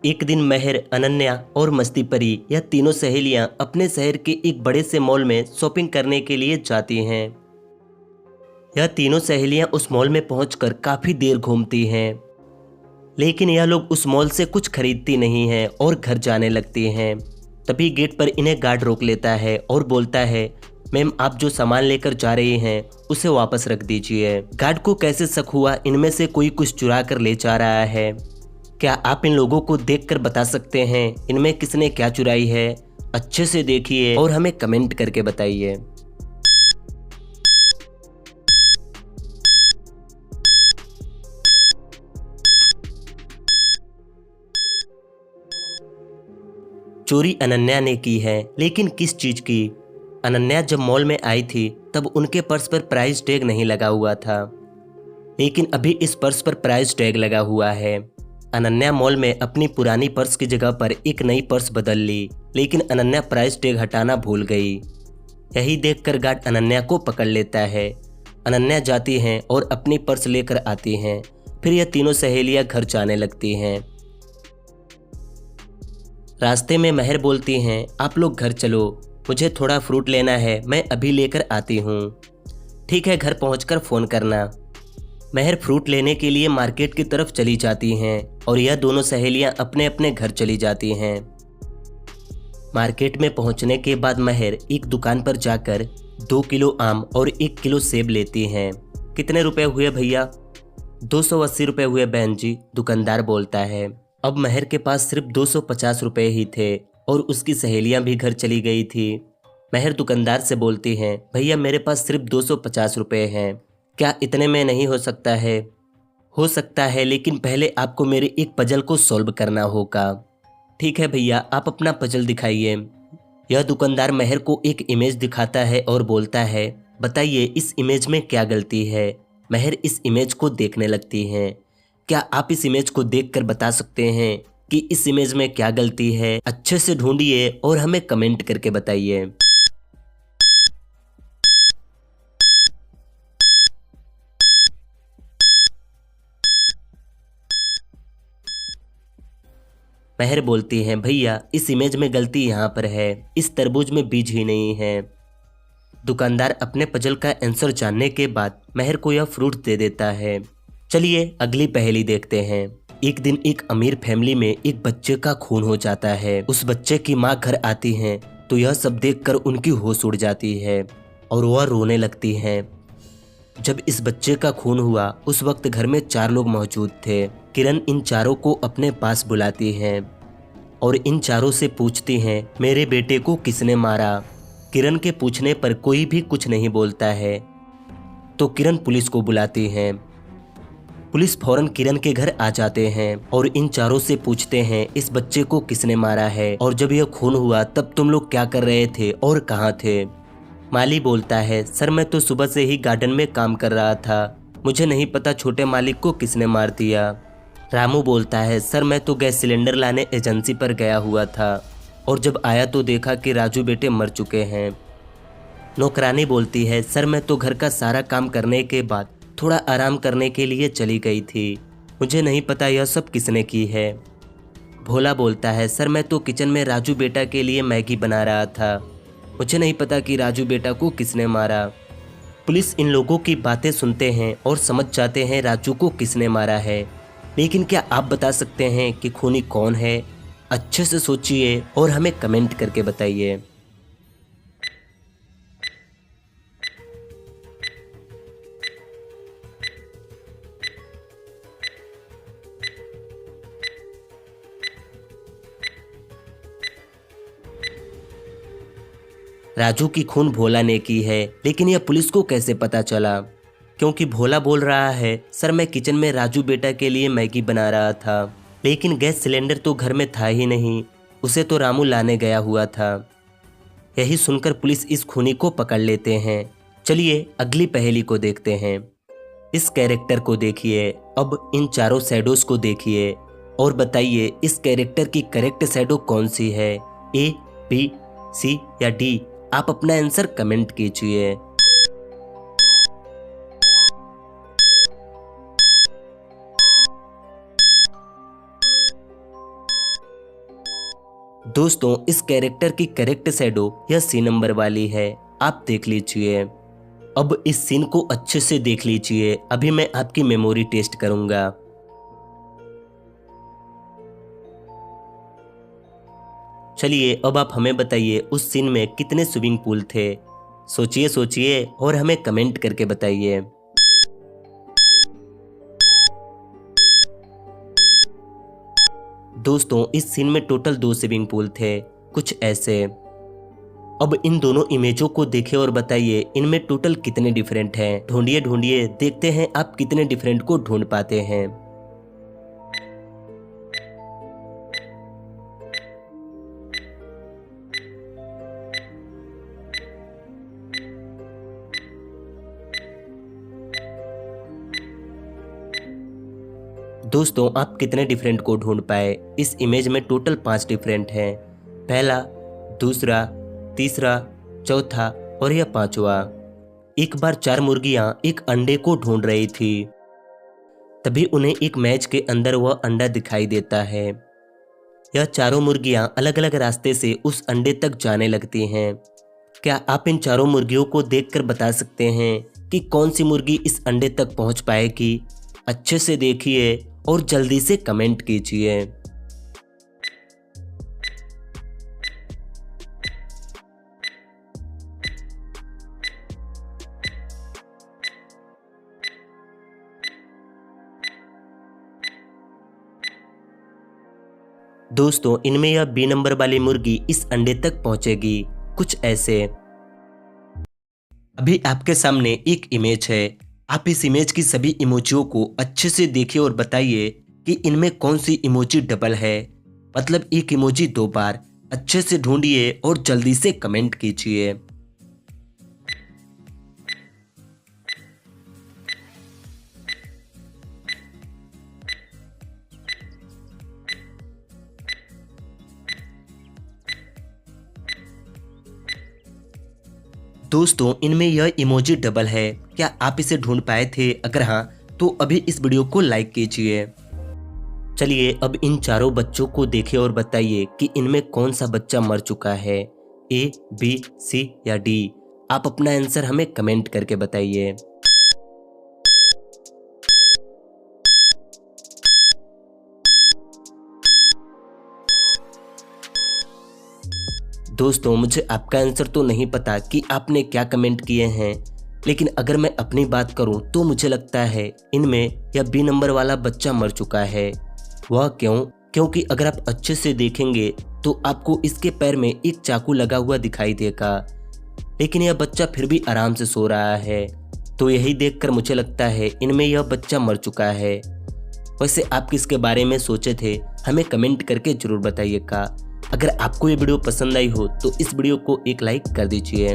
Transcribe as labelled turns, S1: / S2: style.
S1: एक दिन महर, अनन्या और मस्ती परी यह तीनों सहेलियां अपने शहर के एक बड़े से मॉल में शॉपिंग करने के लिए जाती हैं। यह तीनों सहेलियां उस मॉल में पहुंचकर काफी देर घूमती हैं, लेकिन यह लोग उस मॉल से कुछ खरीदती नहीं हैं और घर जाने लगती हैं। तभी गेट पर इन्हें गार्ड रोक लेता है और बोलता है, मैम आप जो सामान लेकर जा रही हैं उसे वापस रख दीजिए। गार्ड को कैसे शक हुआ इनमें से कोई कुछ चुरा कर ले जा रहा है। क्या आप इन लोगों को देखकर बता सकते हैं इनमें किसने क्या चुराई है? अच्छे से देखिए और हमें कमेंट करके बताइए। चोरी अनन्या ने की है, लेकिन किस चीज की? अनन्या जब मॉल में आई थी तब उनके पर्स पर प्राइस टैग नहीं लगा हुआ था, लेकिन अभी इस पर्स पर प्राइस टैग लगा हुआ है। अनन्या मॉल में अपनी पुरानी पर्स की जगह पर एक नई पर्स बदल ली, लेकिन अनन्या प्राइस टैग हटाना भूल गई। यही देखकर गार्ड अनन्या को पकड़ लेता है। अनन्या जाती हैं और अपनी पर्स लेकर आती हैं। फिर यह तीनों सहेलियां घर जाने लगती हैं। रास्ते में महर बोलती हैं, आप लोग घर चलो, मुझे थोड़ा फ्रूट लेना है, मैं अभी लेकर आती हूँ। ठीक है, घर पहुँचकर फ़ोन करना। महर फ्रूट लेने के लिए मार्केट की तरफ चली जाती हैं और यह दोनों सहेलियां अपने अपने घर चली जाती हैं। मार्केट में पहुंचने के बाद महर एक दुकान पर जाकर 2 किलो आम और 1 किलो सेब लेती हैं। कितने रुपए हुए भैया? 280 रुपए हुए बहन जी, दुकानदार बोलता है। अब महर के पास सिर्फ 250 रुपए ही थे और उसकी सहेलियां भी घर चली गई थी। महर दुकानदार से बोलती हैं, भैया मेरे पास सिर्फ 250 रुपए हैं, क्या इतने में नहीं हो सकता है? हो सकता है, लेकिन पहले आपको मेरे एक पजल को सॉल्व करना होगा। ठीक है भैया, आप अपना पजल दिखाइए। यह दुकानदार महर को एक इमेज दिखाता है और बोलता है, बताइए इस इमेज में क्या गलती है? महर इस इमेज को देखने लगती हैं। क्या आप इस इमेज को देखकर बता सकते हैं कि इस इमेज में क्या गलती है? अच्छे से ढूंढिए और हमें कमेंट करके बताइए। महर बोलती हैं, भैया इस इमेज में गलती यहाँ पर है, इस तरबूज में बीज ही नहीं है। दुकानदार अपने पजल का आंसर जानने के बाद महर को यह फ्रूट दे देता है। चलिए अगली पहेली देखते हैं। एक दिन एक अमीर फैमिली में एक बच्चे का खून हो जाता है। उस बच्चे की माँ घर आती हैं तो यह सब देखकर उनकी होश उड़ जाती है और वह रोने लगती हैं। जब इस बच्चे का खून हुआ उस वक्त घर में 4 लोग मौजूद थे। किरण इन चारों को अपने पास बुलाती हैं और इन चारों से पूछती हैं, मेरे बेटे को किसने मारा? किरण के पूछने पर कोई भी कुछ नहीं बोलता है तो किरण पुलिस को बुलाती हैं। पुलिस फौरन किरण के घर आ जाते हैं और इन चारों से पूछते हैं, इस बच्चे को किसने मारा है और जब यह खून हुआ तब तुम लोग क्या कर रहे थे और कहाँ थे? माली बोलता है, सर मैं तो सुबह से ही गार्डन में काम कर रहा था, मुझे नहीं पता छोटे मालिक को किसने मार दिया। रामू बोलता है, सर मैं तो गैस सिलेंडर लाने एजेंसी पर गया हुआ था और जब आया तो देखा कि राजू बेटे मर चुके हैं। नौकरानी बोलती है, सर मैं तो घर का सारा काम करने के बाद थोड़ा आराम करने के लिए चली गई थी, मुझे नहीं पता यह सब किसने की है। भोला बोलता है, सर मैं तो किचन में राजू बेटा के लिए मैगी बना रहा था, मुझे नहीं पता कि राजू बेटा को किसने मारा। पुलिस इन लोगों की बातें सुनते हैं और समझ जाते हैं राजू को किसने मारा है, लेकिन क्या आप बता सकते हैं कि खूनी कौन है? अच्छे से सोचिए और हमें कमेंट करके बताइए। राजू की खून भोला ने की है, लेकिन यह पुलिस को कैसे पता चला? क्योंकि भोला बोल रहा है, सर मैं किचन में राजू बेटा के लिए मैगी बना रहा था, लेकिन गैस सिलेंडर तो घर में था ही नहीं, उसे तो रामू लाने गया हुआ था। यही सुनकर पुलिस इस खूनी को पकड़ लेते हैं। चलिए अगली पहेली को देखते हैं। इस कैरेक्टर को देखिए, अब इन चारों शैडोज को देखिए और बताइए इस कैरेक्टर की करेक्ट शैडो कौन सी है? ए, बी, सी या डी? आप अपना आंसर कमेंट कीजिए। दोस्तों इस कैरेक्टर की करेक्ट शैडो यह सी नंबर वाली है, आप देख लीजिए। अब इस सीन को अच्छे से देख लीजिए, अभी मैं आपकी मेमोरी टेस्ट करूंगा। चलिए अब आप हमें बताइए उस सीन में कितने स्विमिंग पूल थे। सोचिए सोचिए और हमें कमेंट करके बताइए। दोस्तों इस सीन में टोटल 2 स्विमिंग पूल थे, कुछ ऐसे। अब इन दोनों इमेजों को देखिए और बताइए इनमें टोटल कितने डिफरेंट हैं। ढूंढिए ढूंढिए, देखते हैं आप कितने डिफरेंट को ढूंढ पाते हैं। दोस्तों आप कितने डिफरेंट को ढूंढ पाए। इस इमेज में टोटल 5 डिफरेंट हैं। पहला, दूसरा, तीसरा, चौथा और यह 5वां। एक बार 4 मुर्गियां एक अंडे को ढूंढ रही थी, तभी उन्हें एक मैच के अंदर वह अंडा दिखाई देता है। यह चारों मुर्गियां अलग अलग रास्ते से उस अंडे तक जाने लगती हैं। क्या आप इन चारों मुर्गियों को देखकर बता सकते हैं कि कौन सी मुर्गी इस अंडे तक पहुंच पाएगी? अच्छे से देखिए और जल्दी से कमेंट कीजिए। दोस्तों इनमें यह बी नंबर वाली मुर्गी इस अंडे तक पहुंचेगी, कुछ ऐसे। अभी आपके सामने एक इमेज है। आप इस इमेज की सभी इमोजियों को अच्छे से देखिए और बताइए कि इनमें कौन सी इमोजी डबल है, मतलब एक इमोजी 2 बार। अच्छे से ढूंढिए और जल्दी से कमेंट कीजिए। दोस्तों इनमें यह इमोजी डबल है, क्या आप इसे ढूंढ पाए थे? अगर हाँ तो अभी इस वीडियो को लाइक कीजिए। चलिए अब इन चारों बच्चों को देखिए और बताइए कि इनमें कौन सा बच्चा मर चुका है, ए, बी, सी या डी। आप अपना आंसर हमें कमेंट करके बताइए। दोस्तों मुझे आपका आंसर तो नहीं पता कि आपने क्या कमेंट किए हैं, लेकिन अगर मैं अपनी बात करूं तो मुझे लगता है इनमें यह बी नंबर वाला बच्चा मर चुका है। वह क्यों? क्योंकि अगर आप अच्छे से देखेंगे तो आपको इसके पैर में एक चाकू लगा हुआ दिखाई देगा, लेकिन यह बच्चा फिर भी आराम से सो रहा है। तो यही देखकर मुझे लगता है इनमें यह बच्चा मर चुका है। वैसे आप किसके बारे में सोचे थे, हमें कमेंट करके जरूर बताइएगा। अगर आपको ये वीडियो पसंद आई हो तो इस वीडियो को एक लाइक कर दीजिए।